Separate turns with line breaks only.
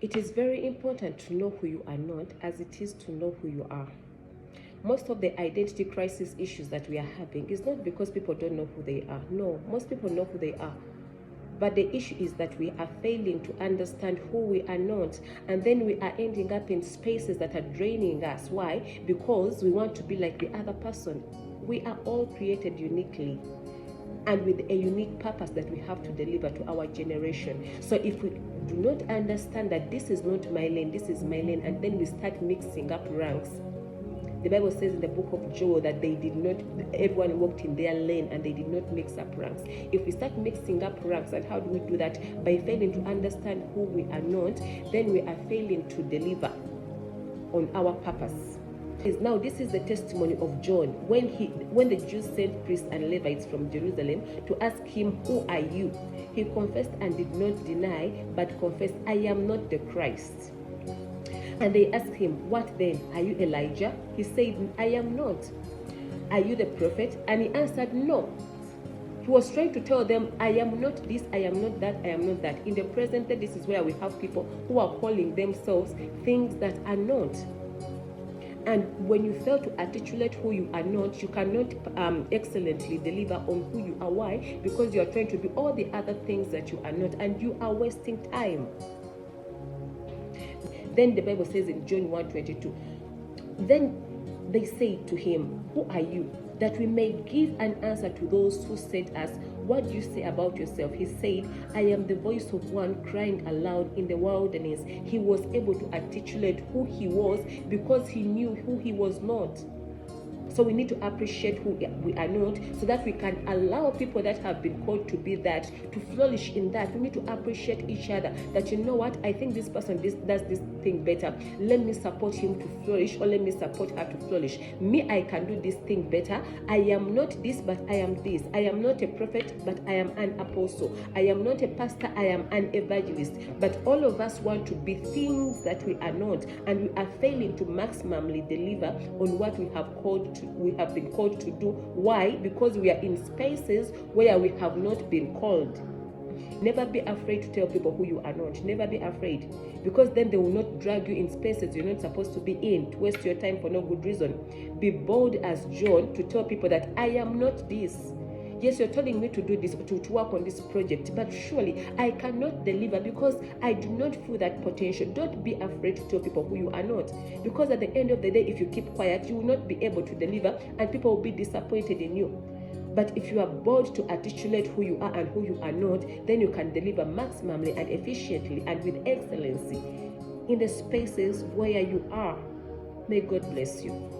It is very important to know who you are not as it is to know who you are. Most of the identity crisis issues that we are having is not because people don't know who they are. No, most people know who they are. But the issue is that we are failing to understand who we are not. And then we are ending up in spaces that are draining us. Why? Because we want to be like the other person. We are all created uniquely and with a unique purpose that we have to deliver to our generation. So if we do not understand that this is not my lane, this is my lane, and then we start mixing up ranks. The Bible says in the book of Joel that everyone walked in their lane and they did not mix up ranks. If we start mixing up ranks, and how do we do that? By failing to understand who we are not, then we are failing to deliver on our purpose. Now, this is the testimony of John when the Jews sent priests and Levites from Jerusalem to ask him, "Who are you?" He confessed and did not deny, but confessed, "I am not the Christ." And they asked him, "What then? Are you Elijah?" He said, "I am not." "Are you the prophet?" And he answered, "No." He was trying to tell them, "I am not this, I am not that, I am not that." In the present day, this is where we have people who are calling themselves things that are not. And when you fail to articulate who you are not, you cannot excellently deliver on who you are. Why? Because you are trying to be all the other things that you are not, and you are wasting time. Then the Bible says in John 1:22, then they said to him, "Who are you? That we may give an answer to those who sent us. What do you say about yourself?" He said, "I am the voice of one crying aloud in the wilderness." He was able to articulate who he was because he knew who he was not. So we need to appreciate who we are not, so that we can allow people that have been called to be that to flourish in that. We need to appreciate each other. That, you know what, I think this person does this thing better. Let me support him to flourish, or let me support her to flourish. Me, I can do this thing better. I am not this, but I am this. I am not a prophet, but I am an apostle. I am not a pastor, I am an evangelist. But all of us want to be things that we are not, and we are failing to maximally deliver on what we have been called to do. Why? Because we are in spaces where we have not been called. Never be afraid to tell people who you are not. Never be afraid, because then they will not drag you in spaces you're not supposed to be in, to waste your time for no good reason. Be bold as John to tell people that I am not this. Yes, you're telling me to do this, to work on this project, but surely I cannot deliver because I do not feel that potential. Don't be afraid to tell people who you are not, because at the end of the day, if you keep quiet, you will not be able to deliver, and people will be disappointed in you. But if you are bold to articulate who you are and who you are not, then you can deliver maximally and efficiently and with excellency in the spaces where you are. May God bless you.